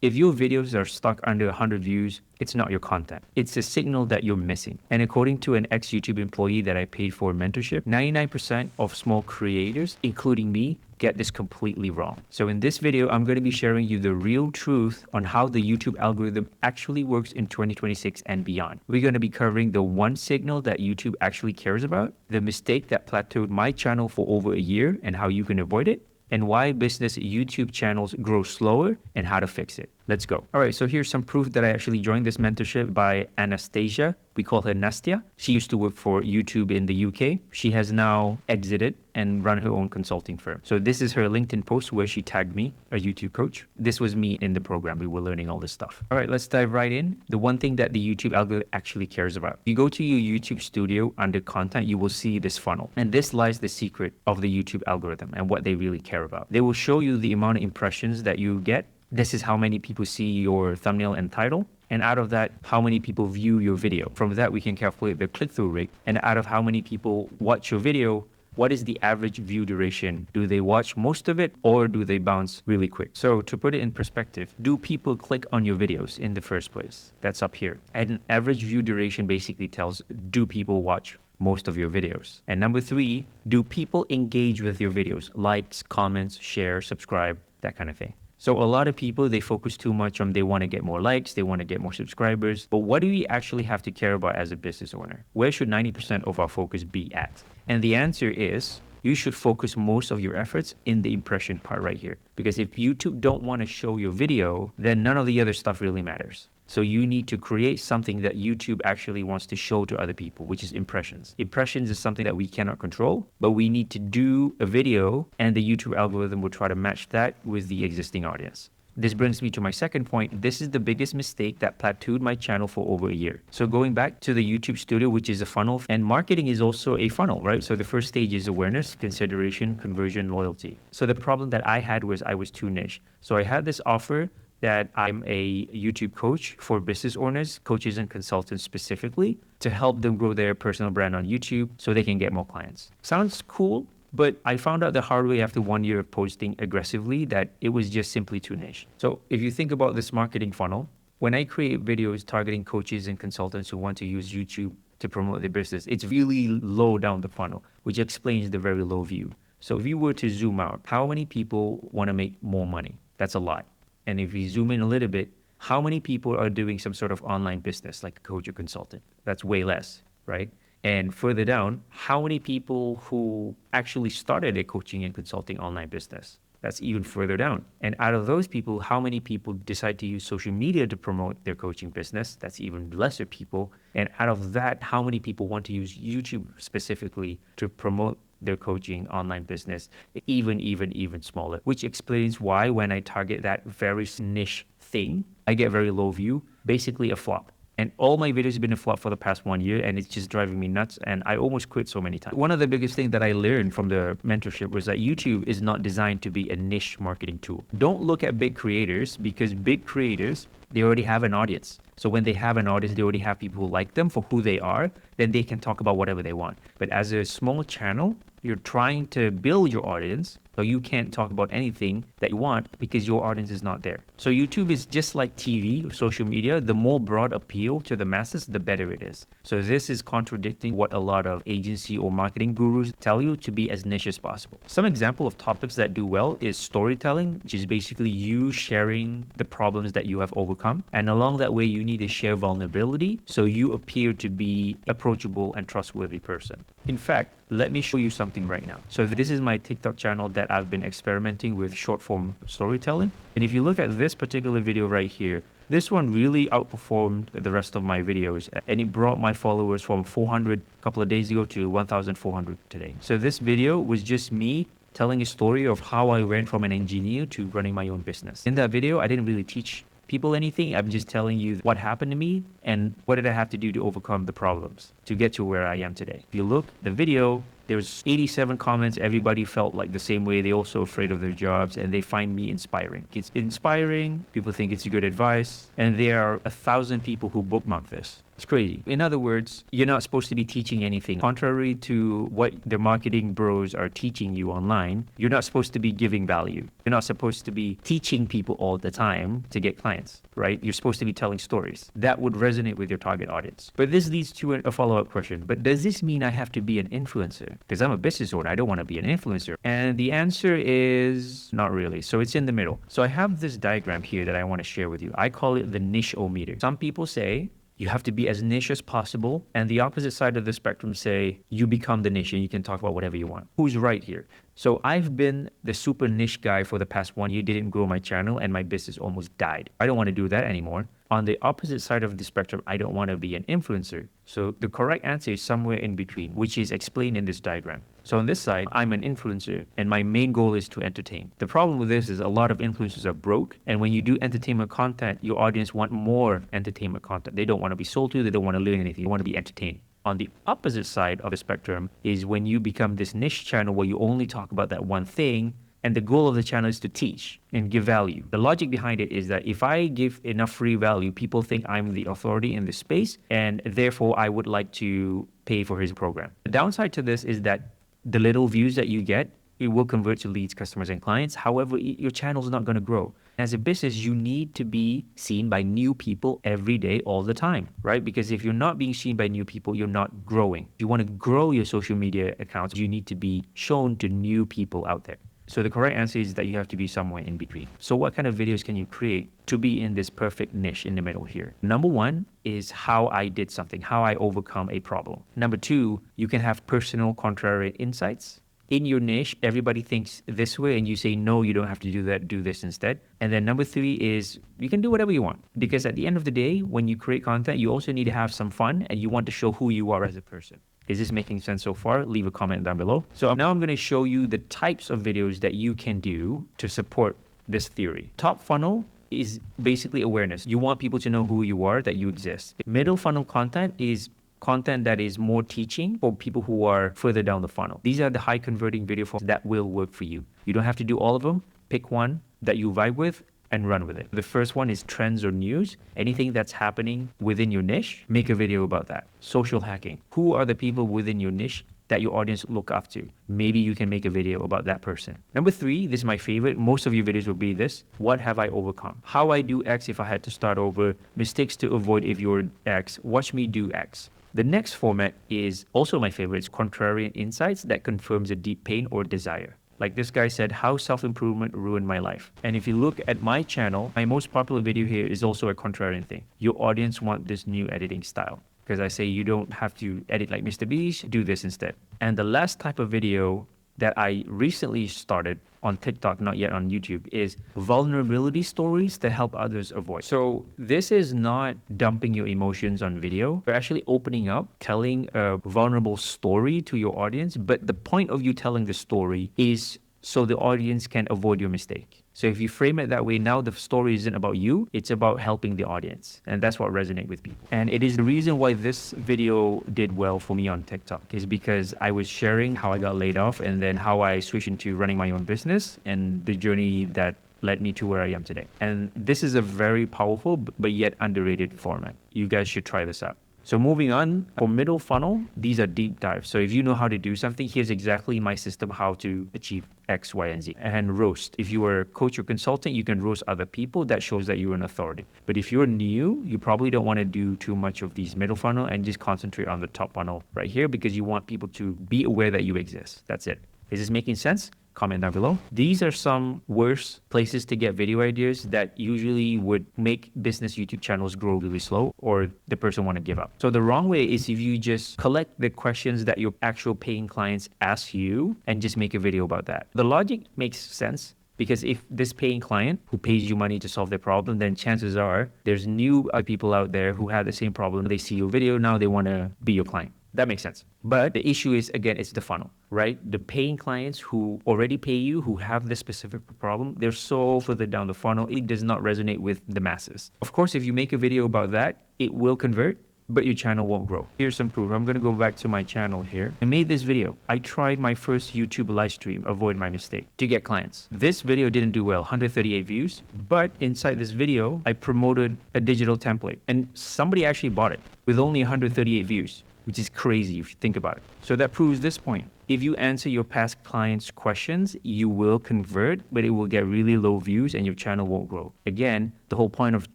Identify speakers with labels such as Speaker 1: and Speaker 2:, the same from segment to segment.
Speaker 1: If your videos are stuck under 100 views, it's not your content. It's a signal that you're missing. And according to an ex-YouTube employee that I paid for mentorship, 99% of small creators, including me, get this completely wrong. So in this video, I'm going to be sharing you the real truth on how the YouTube algorithm actually works in 2026 and beyond. We're going to be covering the one signal that YouTube actually cares about, the mistake that plateaued my channel for over a year and how you can avoid it, and why business YouTube channels grow slower and how to fix it. Let's go. All right, so here's some proof that I actually joined this mentorship by Anastasia. We call her Nastia. She used to work for YouTube in the UK. She has now exited and run her own consulting firm. So this is her LinkedIn post where she tagged me, a YouTube coach. This was me in the program. We were learning all this stuff. All right, let's dive right in. The one thing that the YouTube algorithm actually cares about. You go to your YouTube studio under content, you will see this funnel. And this lies the secret of the YouTube algorithm and what they really care about. They will show you the amount of impressions that you get. This is how many people see your thumbnail and title. And out of that, how many people view your video. From that, we can calculate the click-through rate. And out of how many people watch your video, what is the average view duration? Do they watch most of it or do they bounce really quick? So to put it in perspective, do people click on your videos in the first place? That's up here. And an average view duration basically tells, do people watch most of your videos? And number 3, do people engage with your videos? Likes, comments, share, subscribe, that kind of thing. So a lot of people, they focus too much on they want to get more likes, they want to get more subscribers. But what do we actually have to care about as a business owner? Where should 90% of our focus be at? And the answer is you should focus most of your efforts in the impression part right here. Because if YouTube don't want to show your video, then none of the other stuff really matters. So you need to create something that YouTube actually wants to show to other people, which is impressions. Impressions is something that we cannot control, but we need to do a video and the YouTube algorithm will try to match that with the existing audience. This brings me to my second point. This is the biggest mistake that plateaued my channel for over a year. So going back to the YouTube studio, which is a funnel, and marketing is also a funnel, right? So the first stage is awareness, consideration, conversion, loyalty. So the problem that I had was I was too niche. So I had this offer that I'm a YouTube coach for business owners, coaches and consultants specifically, to help them grow their personal brand on YouTube so they can get more clients. Sounds cool, but I found out the hard way after 1 year of posting aggressively that it was just simply too niche. So if you think about this marketing funnel, when I create videos targeting coaches and consultants who want to use YouTube to promote their business, it's really low down the funnel, which explains the very low view. So if you were to zoom out, how many people want to make more money? That's a lot. And if we zoom in a little bit, how many people are doing some sort of online business like a coach or consultant? That's way less, right? And further down, how many people who actually started a coaching and consulting online business? That's even further down. And out of those people, how many people decide to use social media to promote their coaching business? That's even lesser people. And out of that, how many people want to use YouTube specifically to promote their coaching online business? Even smaller, which explains why when I target that very niche thing, I get very low view, basically a flop. And all my videos have been a flop for the past 1 year, and it's just driving me nuts. And I almost quit so many times. One of the biggest things that I learned from the mentorship was that YouTube is not designed to be a niche marketing tool. Don't look at big creators, because big creators, they already have an audience. So when they have an audience, they already have people who like them for who they are, then they can talk about whatever they want. But as a small channel, you're trying to build your audience, so you can't talk about anything that you want because your audience is not there. So YouTube is just like TV or social media. The more broad appeal to the masses, the better it is. So this is contradicting what a lot of agency or marketing gurus tell you, to be as niche as possible. Some example of topics that do well is storytelling, which is basically you sharing the problems that you have overcome. And along that way, you need to share vulnerability so you appear to be approachable and trustworthy person. In fact, let me show you something right now. So this is my TikTok channel that I've been experimenting with short form storytelling. And if you look at this particular video right here, this one really outperformed the rest of my videos, and it brought my followers from 400 a couple of days ago to 1,400 today. So this video was just me telling a story of how I went from an engineer to running my own business. In that video, I didn't really teach people anything. I'm just telling you what happened to me and what did I have to do to overcome the problems to get to where I am today. If you look at the video, there's 87 comments. Everybody felt like the same way. They're also afraid of their jobs and they find me inspiring. It's inspiring. People think it's good advice. And there are 1,000 people who bookmark this. It's crazy. In other words, you're not supposed to be teaching anything. Contrary to what the marketing bros are teaching you online, you're not supposed to be giving value. You're not supposed to be teaching people all the time to get clients, right? You're supposed to be telling stories. That would resonate with your target audience. But this leads to a follow-up question. But does this mean I have to be an influencer? Because I'm a business owner. I don't want to be an influencer. And the answer is not really. So it's in the middle. So I have this diagram here that I want to share with you. I call it the niche-o-meter. Some people say you have to be as niche as possible. And the opposite side of the spectrum say you become the niche and you can talk about whatever you want. Who's right here? So I've been the super niche guy for the past 1 year, didn't grow my channel and my business almost died. I don't want to do that anymore. On the opposite side of the spectrum, I don't want to be an influencer. So the correct answer is somewhere in between, which is explained in this diagram. So on this side, I'm an influencer and my main goal is to entertain. The problem with this is a lot of influencers are broke. And when you do entertainment content, your audience want more entertainment content. They don't want to be sold to, they don't want to learn anything, they want to be entertained. On the opposite side of the spectrum is when you become this niche channel where you only talk about that one thing, and the goal of the channel is to teach and give value. The logic behind it is that if I give enough free value, people think I'm the authority in this space, and therefore I would like to pay for his program. The downside to this is that the little views that you get, it will convert to leads, customers, and clients. However, your channel is not going to grow. As a business, you need to be seen by new people every day, all the time, right? Because if you're not being seen by new people, you're not growing. If you want to grow your social media accounts, you need to be shown to new people out there. So the correct answer is that you have to be somewhere in between. So what kind of videos can you create to be in this perfect niche in the middle here? Number one is how I did something, how I overcome a problem. Number two, you can have personal contrary insights. In your niche, everybody thinks this way and you say, no, you don't have to do that, do this instead. And then number three is you can do whatever you want. Because at the end of the day, when you create content, you also need to have some fun and you want to show who you are as a person. Is this making sense so far? Leave a comment down below. So now I'm going to show you the types of videos that you can do to support this theory. Top funnel is basically awareness. You want people to know who you are, that you exist. Middle funnel content is content that is more teaching for people who are further down the funnel. These are the high converting video formats that will work for you. You don't have to do all of them. Pick one that you vibe with and run with it. The first one is trends or news. Anything that's happening within your niche, make a video about that. Social hacking. Who are the people within your niche that your audience look up to? Maybe you can make a video about that person. Number three, this is my favorite. Most of your videos will be this. What have I overcome? How I do X if I had to start over. Mistakes to avoid if you're X. Watch me do X. The next format is also my favorite. It's contrarian insights that confirms a deep pain or desire. Like this guy said, how self-improvement ruined my life. And if you look at my channel, my most popular video here is also a contrarian thing. Your audience want this new editing style. Because I say you don't have to edit like Mr. Beast, do this instead. And the last type of video that I recently started on TikTok, not yet on YouTube, is vulnerability stories that help others avoid. So this is not dumping your emotions on video. You're actually opening up, telling a vulnerable story to your audience. But the point of you telling the story is so the audience can avoid your mistake. So if you frame it that way, now the story isn't about you, it's about helping the audience. And that's what resonates with people. And it is the reason why this video did well for me on TikTok is because I was sharing how I got laid off and then how I switched into running my own business and the journey that led me to where I am today. And this is a very powerful but yet underrated format. You guys should try this out. So moving on, for middle funnel, these are deep dives. So if you know how to do something, here's exactly my system, how to achieve X, Y, and Z. And roast. If you are a coach or consultant, you can roast other people. That shows that you're an authority. But if you're new, you probably don't want to do too much of these middle funnel and just concentrate on the top funnel right here because you want people to be aware that you exist. That's it. Is this making sense? Comment down below. These are some worst places to get video ideas that usually would make business YouTube channels grow really slow or the person want to give up. So the wrong way is if you just collect the questions that your actual paying clients ask you and just make a video about that. The logic makes sense because if this paying client who pays you money to solve their problem, then chances are there's new people out there who have the same problem. They see your video, now they want to be your client. That makes sense. But the issue is, again, it's the funnel, right? The paying clients who already pay you, who have this specific problem, they're so further down the funnel, it does not resonate with the masses. Of course, if you make a video about that, it will convert, but your channel won't grow. Here's some proof. I'm going to go back to my channel here. I made this video. I tried my first YouTube live stream, avoid my mistake, to get clients. This video didn't do well, 138 views, but inside this video, I promoted a digital template and somebody actually bought it with only 138 views, which is crazy if you think about it. So that proves this point. If you answer your past clients' questions, you will convert, but it will get really low views and your channel won't grow. Again, the whole point of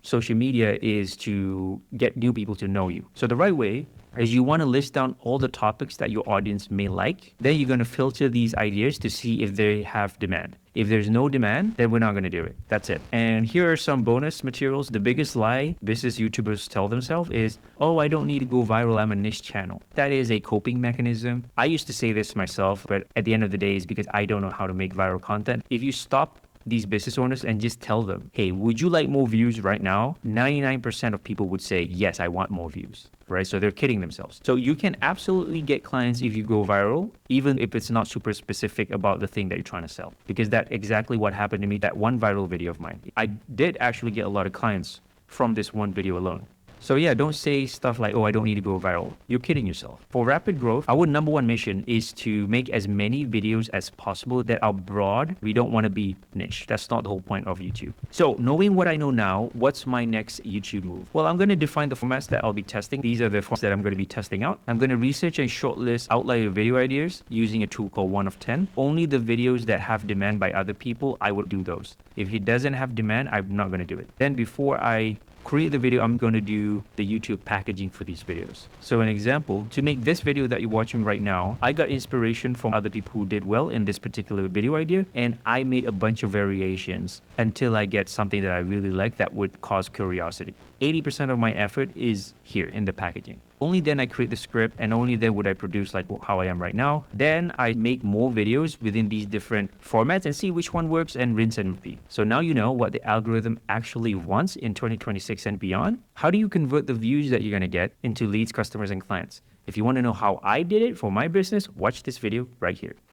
Speaker 1: social media is to get new people to know you. So the right way is you want to list down all the topics that your audience may like. Then you're going to filter these ideas to see if they have demand. If there's no demand, then we're not going to do it. That's it. And here are some bonus materials. The biggest lie business YouTubers tell themselves is, oh, I don't need to go viral. I'm a niche channel. That is a coping mechanism. I used to say this myself, but at the end of the day, it's because I don't know how to make viral content. If you stop these business owners and just tell them, hey, would you like more views right now? 99% of people would say, yes, I want more views, right? So they're kidding themselves. So you can absolutely get clients if you go viral, even if it's not super specific about the thing that you're trying to sell, because that's exactly what happened to me. That one viral video of mine, I did actually get a lot of clients from this one video alone. So yeah, don't say stuff like, oh, I don't need to go viral. You're kidding yourself. For rapid growth, our number one mission is to make as many videos as possible that are broad. We don't want to be niche. That's not the whole point of YouTube. So knowing what I know now, what's my next YouTube move? Well, I'm going to define the formats that I'll be testing. These are the formats that I'm going to be testing out. I'm going to research and shortlist outlier video ideas using a tool called 1 of 10. Only the videos that have demand by other people, I would do those. If it doesn't have demand, I'm not going to do it. Then before I create the video, I'm going to do the YouTube packaging for these videos. So an example, to make this video that you're watching right now, I got inspiration from other people who did well in this particular video idea, and I made a bunch of variations until I get something that I really like that would cause curiosity. 80% of my effort is here in the packaging. Only then I create the script, and only then would I produce like how I am right now. Then I make more videos within these different formats and see which one works and rinse and repeat. So now you know what the algorithm actually wants in 2026 and beyond. How do you convert the views that you're going to get into leads, customers, and clients? If you want to know how I did it for my business, watch this video right here.